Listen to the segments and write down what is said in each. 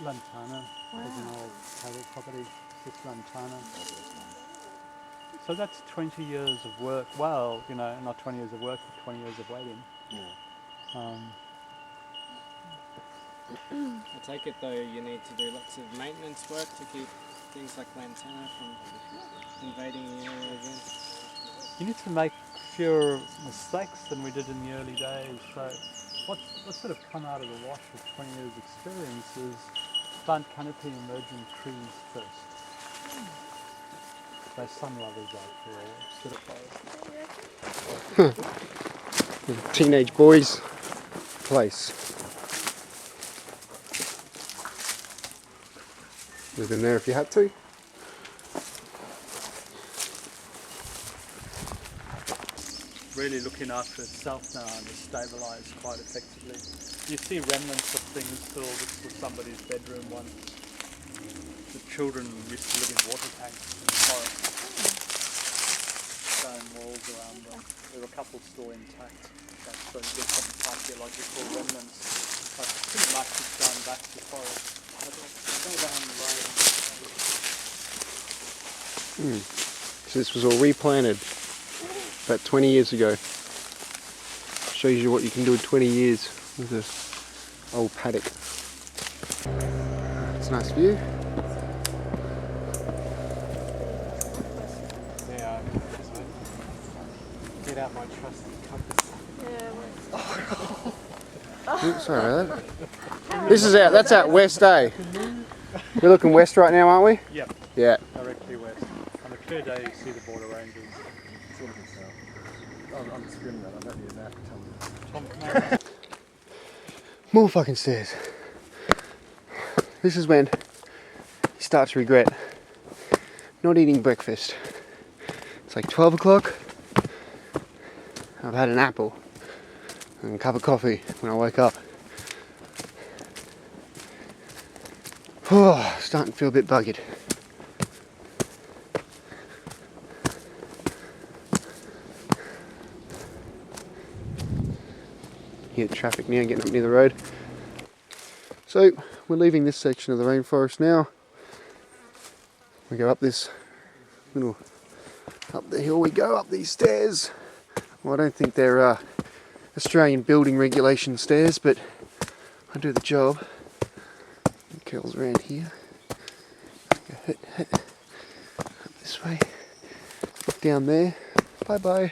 Lantana is an old cattle property, this Lantana. So that's 20 years of work. Well, you know, not 20 years of work, but 20 years of waiting. I take it though you need to do lots of maintenance work to keep things like Lantana from invading the area again. You need to make fewer mistakes than we did in the early days. So what's sort of come out of the wash with 20 years experience is plant canopy emerging trees first. They're sun lovers after all. Teenage boys place. Live in there if you had to. Really looking after itself now and is stabilised quite effectively. You see remnants of things still. This was somebody's bedroom once. The children used to live in water tanks in the forest. Stone walls around them. There were a couple still intact. That's when you get some archaeological remnants. But pretty much it's gone back to the forest. Go down the road. So this was all replanted about 20 years ago. Shows you what you can do in 20 years with this old paddock. It's a nice view. Yeah, get out my trusty compass. Oops, sorry about that. This is out. That's out west, eh? We're looking west right now, aren't we? Yep. Yeah. Directly west. On a clear day you see the border ranges. I'm screaming that, I don't need that. More fucking stairs. This is when you start to regret not eating breakfast. It's like 12 o'clock. I've had an apple and a cup of coffee when I woke up. Oh, starting to feel a bit buggered. Hear the traffic now getting up near the road. So we're leaving this section of the rainforest now. We go up this little, up the hill we go, up these stairs. Well, I don't think they're Australian building regulation stairs, but I do the job. Curls around here. Go hit, up this way. Look down there. Bye bye.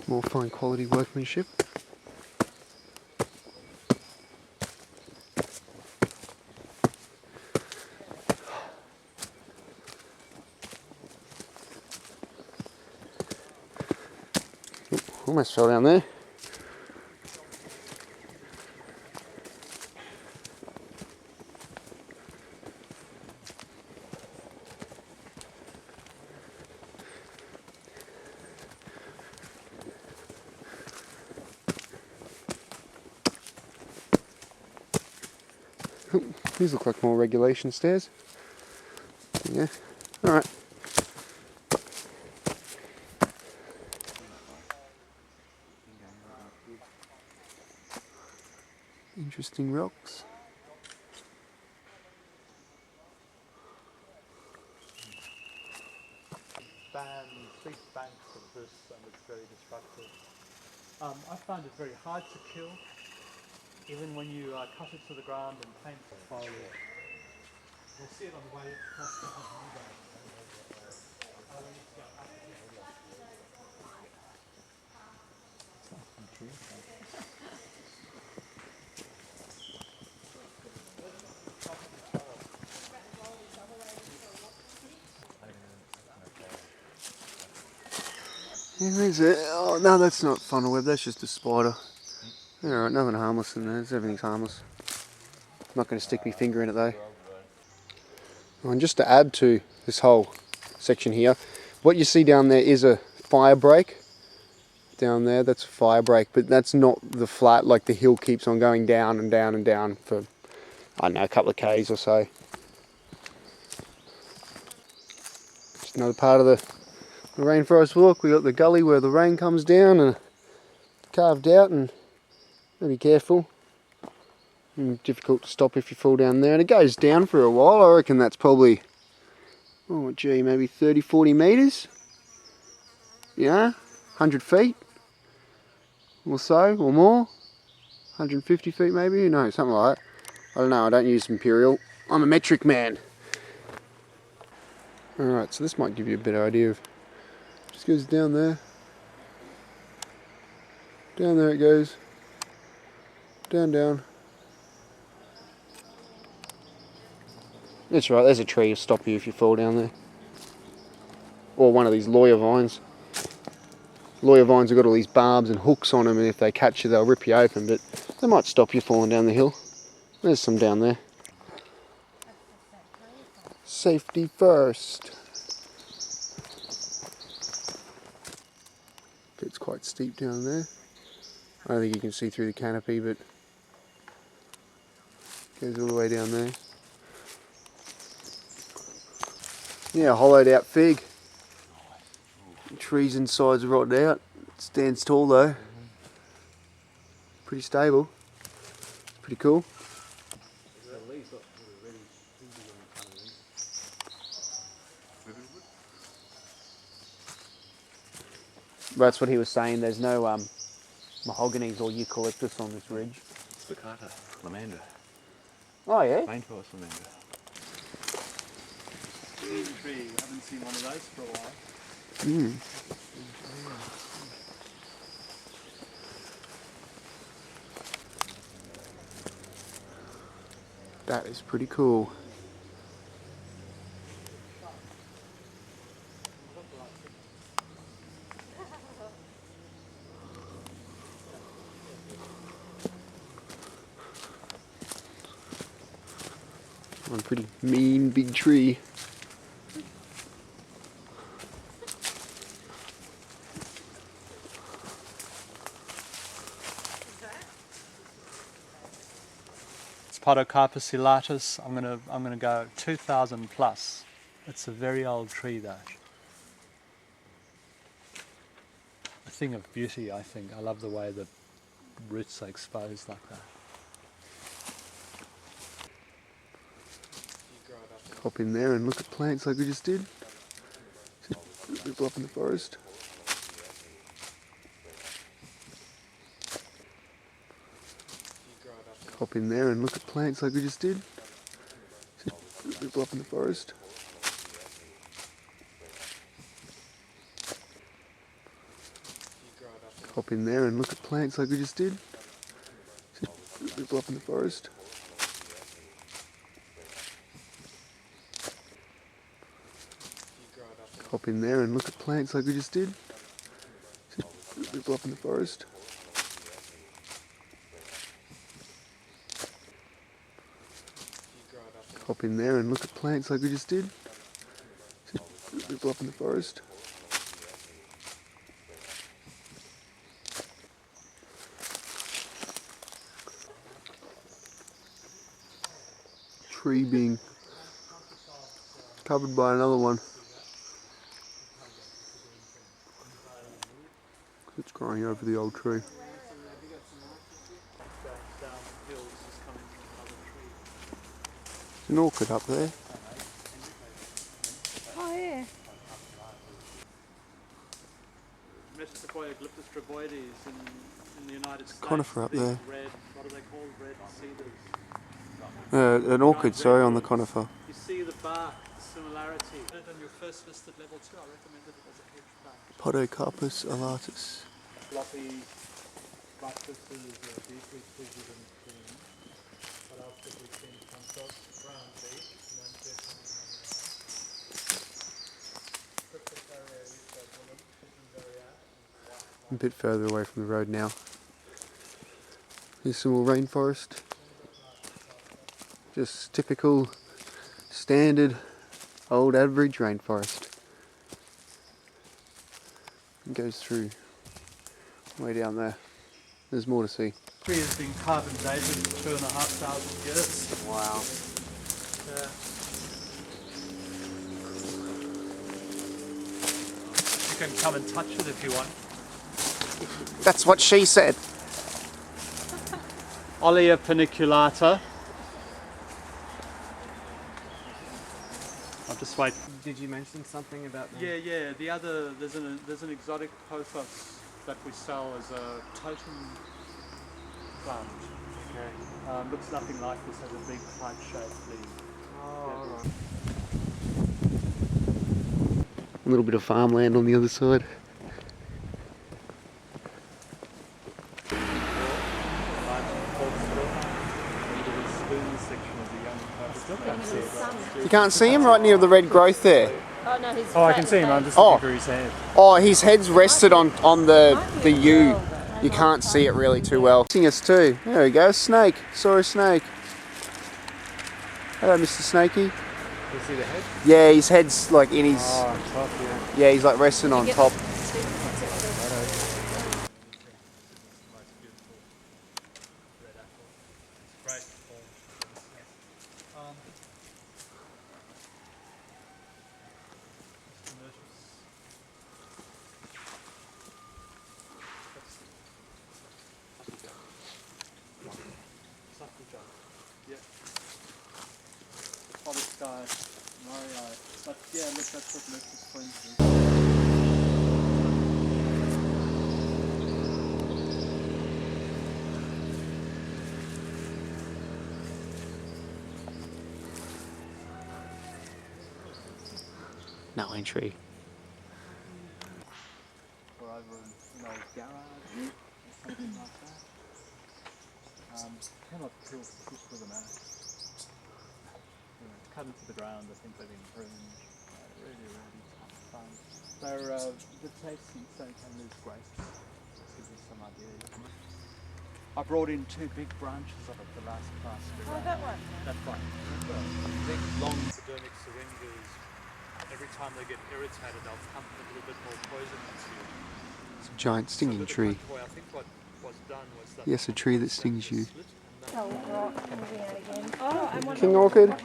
More fine quality workmanship. Oop, almost fell down there. These look like more regulation stairs. Yeah, alright. Interesting rocks. Steep banks of this, and it's very destructive. I found it very hard to kill. Even when you cut it to the ground and paint the foliage. You'll see it on the way across the There's a, oh no, that's not funnel web, that's just a spider. Alright, nothing harmless in there, everything's harmless. I'm not going to stick my finger in it though. And just to add to this whole section here, what you see down there is a fire break. Down there, that's a fire break, but that's not the flat, like the hill keeps on going down and down and down for, I don't know, a couple of k's or so. Just another part of the rainforest walk. We got the gully where the rain comes down and carved out, and Be careful. Difficult to stop if you fall down there, and it goes down for a while. I reckon that's probably, oh gee, maybe 30-40 metres. Yeah, 100 feet or so, or more. 150 feet maybe, who knows, something like that. I don't know, I don't use imperial. I'm a metric man. Alright, so this might give you a better idea of, just goes down there. Down there it goes. Down, down. That's right, there's a tree to stop you if you fall down there. Or one of these lawyer vines. Lawyer vines have got all these barbs and hooks on them, and if they catch you they'll rip you open, but they might stop you falling down the hill. There's some down there. Safety first. It's quite steep down there. I don't think you can see through the canopy, but it goes all the way down there. Yeah, hollowed out fig. Trees inside's rotted out. It stands tall though. Pretty stable. Pretty cool. That's what he was saying. There's no mahoganies or eucalyptus on this ridge. Spicata, lamanda. Oh yeah? Rainforest lamanda. Tree. I haven't seen one of those for a while. Mm. That is pretty cool. One pretty mean big tree. Podocarpus elatus. I'm gonna go 2,000 plus. It's a very old tree though. A thing of beauty, I think. I love the way the roots are exposed like that. Hop in there and look at plants like we just did. Just people up in the forest. Hop in there and look at plants like we just did. Just people up in the forest. Hop in there and look at plants like we just did. Just people up in the forest. Hop in there and look at plants like we just did. Just people up in the forest. Hop in there and look at plants like we just did. Just people up in the forest. Tree being covered by another one. It's growing over the old tree. There's an orchid up there. Oh yeah. In the United States. Conifer up there. Red, what are they called? Red cedars. An orchid, sorry, on the conifer. You see the bark similarity. On your first listed level 2, I recommended it as a hedge plant. Podocarpus elatus. Floppy buttresses are deeply figured and clean. What else did we see? Some sort of brown leaf, and then there's something A bit further away from the road now. Here's some more rainforest. Just typical, standard, old average rainforest. It goes through way down there. There's more to see. The tree has been carbon dated for 2,500 years. Wow. Yeah. You can come and touch it if you want. That's what she said. Olea paniculata. I'll just wait. Did you mention something about the... Yeah. The other there's an exotic pothos that we sell as a totem plant. Okay. Looks nothing like this. Has a big heart-shaped leaf. Oh, alright. A little bit of farmland on the other side. You can't see him right near the red growth there. Oh no, he's. Oh, I can see him. I'm just Oh. looking for his head. Oh, his head's rested on the U. You can't see it really too well. Seeing us too. There we go. Snake. Saw a snake. Hello, Mr. Snakey. You see the head? Yeah, his head's like in his. Oh, on top, yeah. Yeah, he's like resting on top. But yeah, look, that's what makes this point. No entry. Or over in garage or something like that. Cannot kill fish with an axe. Cut into the ground. I think they've been pruned. Really tough fun. They're the tasty, so you can lose grace. Just gives you some idea. I brought in 2 big branches of it the last class. Oh, that one. That one. Big long hypodermic syringes. Every time they get irritated, they'll pump a little bit more poison into you. It's a giant stinging tree. I think what was done was that Yes, a tree that stings you. Oh, right. Moving out again. Oh, and what? King orchid.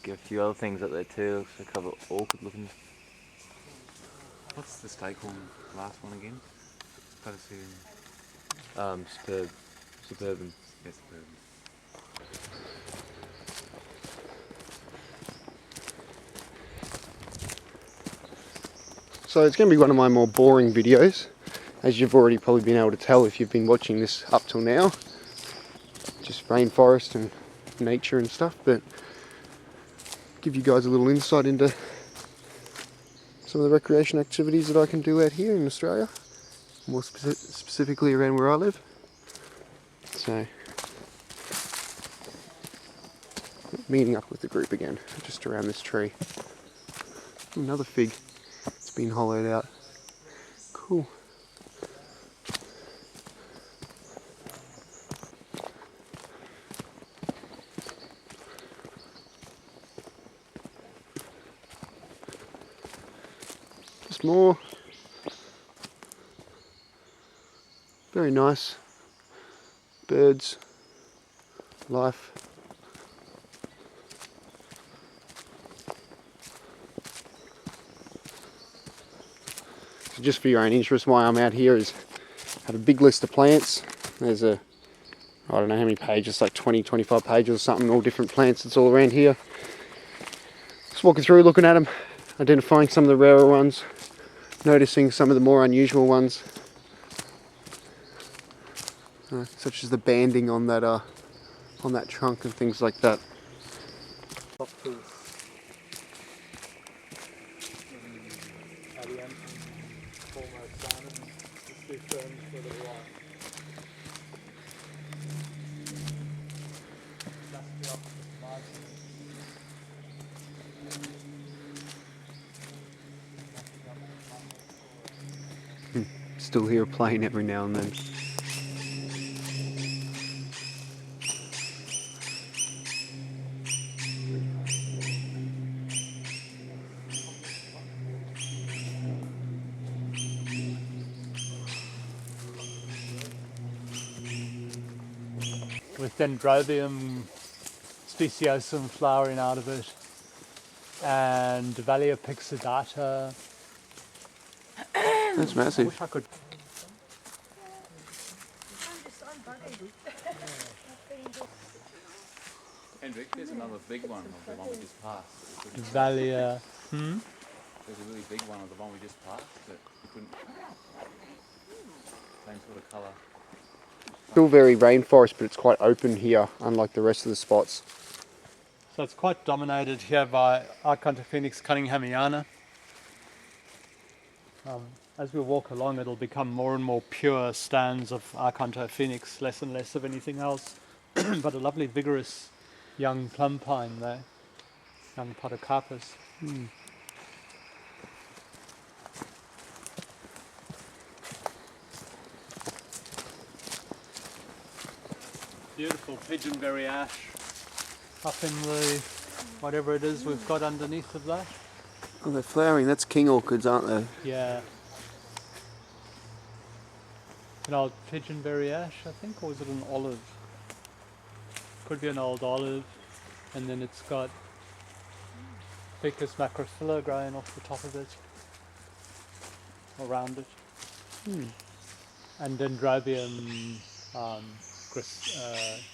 Get a few other things up there too. Looks like a couple of orchid looking. What's the steak called? Last one again? Superb. Suburban. Yeah, suburban. So it's going to be one of my more boring videos, as you've already probably been able to tell if you've been watching this up till now. Just rainforest and nature and stuff, but give you guys a little insight into some of the recreation activities that I can do out here in Australia, more specifically around where I live. So, meeting up with the group again, just around this tree. Another fig. It's been hollowed out. Cool. Just more. Very nice. Birds. Life. So just for your own interest, why I'm out here is I have a big list of plants. There's I don't know how many pages, like 20, 25 pages or something, all different plants that's all around here. Just walking through, looking at them, identifying some of the rarer ones, noticing some of the more unusual ones, such as the banding on that trunk and things like that. Still hear a plane every now and then. with Dendrobium speciosum flowering out of it, and Vallia pixidata. That's I massive. wish I could. I'm buggered. Hendrik, there's another big one of the one we just passed. Vallia. There's a really big one of the one we just passed that you couldn't. Same sort of colour. Still very rainforest, but it's quite open here, unlike the rest of the spots. So it's quite dominated here by Archantophoenix cunninghamiana. As we walk along, it'll become more and more pure stands of Archantophoenix, less and less of anything else. But a lovely, vigorous young plum pine there, young podocarpus. Beautiful pigeonberry ash up in the whatever it is we've got underneath of that. Oh, they're flowering. That's king orchids, aren't they? Yeah. An old pigeonberry ash, I think, or is it an olive? Could be an old olive, and then it's got Ficus macrophylla growing off the top of it, around it, and Dendrobium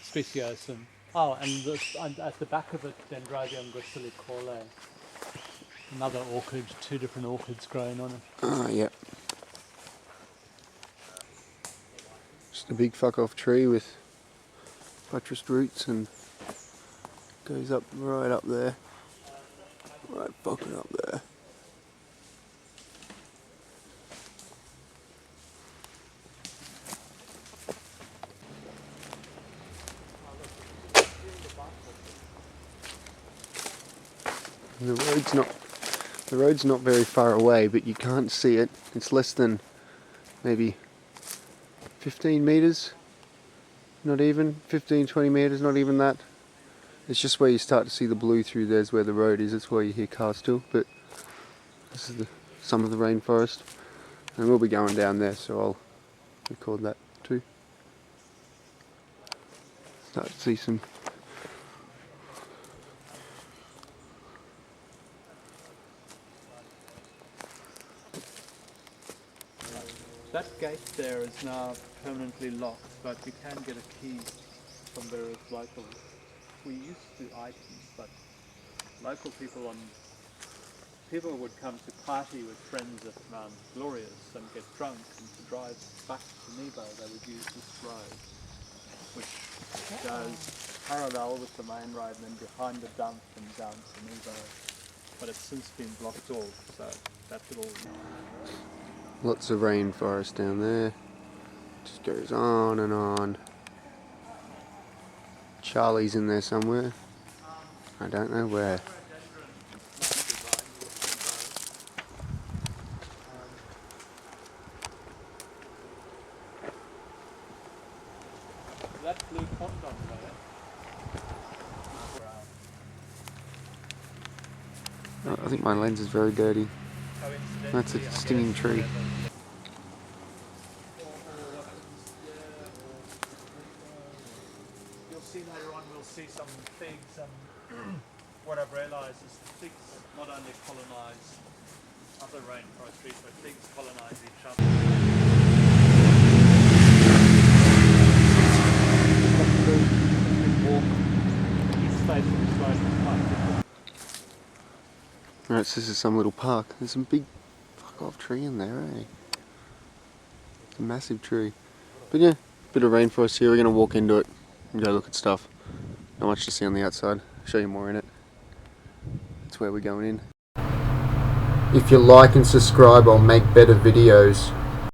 speciosum. Oh, and at the back of it, Dendrobium gracillicorlae. Another orchid, two different orchids growing on it. Ah, yep. Just a big fuck off tree with buttressed roots and goes up right up there. Right fucking up there. The road's not very far away, but you can't see it. It's less than maybe 15 meters, not even 15, 20 meters, not even that. It's just where you start to see the blue through there's where the road is. It's where you hear cars still, but this is some of the rainforest, and we'll be going down there, so I'll record that too. Start to see some. That gate there is now permanently locked, but you can get a key from various locals. We used to items, but local people would come to party with friends at Mount Glorious and get drunk, and to drive back to Nebo they would use this road, which goes parallel with the main road and then behind the dump and down to Nebo. But it's since been blocked off, so that little... Lots of rainforest down there. Just goes on and on. Charlie's in there somewhere. I don't know where. That blue condom there. I think my lens is very dirty. That's a stinging tree. You'll see later on, we'll see some figs, and what I've realised is the figs not only colonise other rainforest trees, but figs colonise each other. Alright, so this is some little park. There's some big fuck off tree in there, eh? It's a massive tree. But yeah, bit of rainforest here. We're going to walk into it and go look at stuff. Not much to see on the outside. I'll show you more in it. That's where we're going in. If you like and subscribe, I'll make better videos.